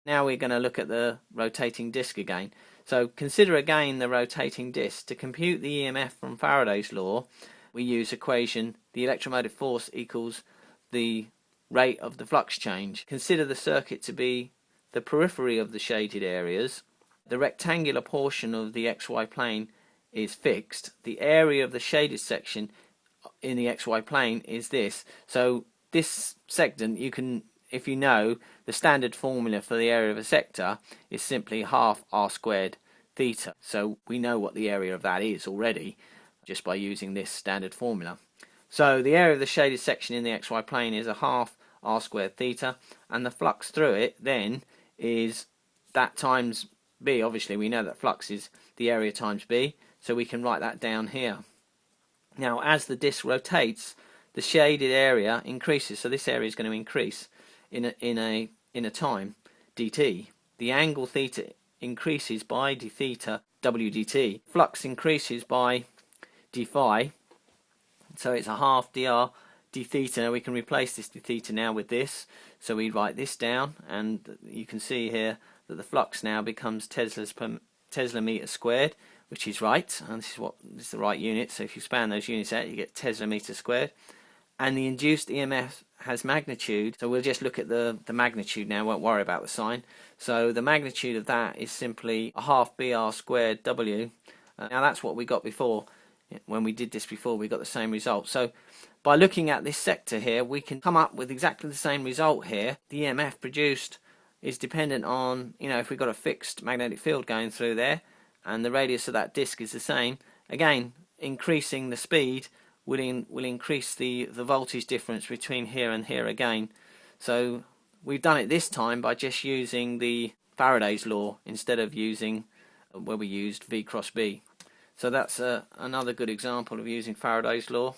Now we're going to look at the rotating disc again. So consider again the rotating disc. To compute the EMF from Faraday's law, we use equation the electromotive force equals the rate of the flux change. Consider the circuit to be the periphery of the shaded areas. The rectangular portion of the XY plane is fixed. The area of the shaded section in the XY plane is this. So this sectant, you can, if you know, the standard formula for the area of a sector is simply half r squared theta. So we know what the area of that is already just by using this standard formula. So the area of the shaded section in the XY plane is a half r squared theta, and the flux through it then is that times b. Obviously we know that flux is the area times b, so we can write that down here. Now as the disc rotates, the shaded area increases, so this area is going to increase in a time dt. The angle theta increases by d theta w dt. Flux increases by d phi, so it's a half dr d theta. We can replace this d theta now with this, so we write this down, and you can see here that the flux now becomes Teslas per Tesla meter squared, which is right, and this is the right unit. So if you span those units out, you get Tesla meter squared. And the induced EMF has magnitude, so we'll just look at the magnitude now, won't worry about the sign. So the magnitude of that is simply a half br squared w. Now that's what we got before. When we did this before, we got the same result. So by looking at this sector here, we can come up with exactly the same result here. The EMF produced is dependent on, if we've got a fixed magnetic field going through there and the radius of that disc is the same, again, increasing the speed will increase the voltage difference between here and here again. So we've done it this time by just using the Faraday's law instead of using where we used V cross B. So that's another good example of using Faraday's law.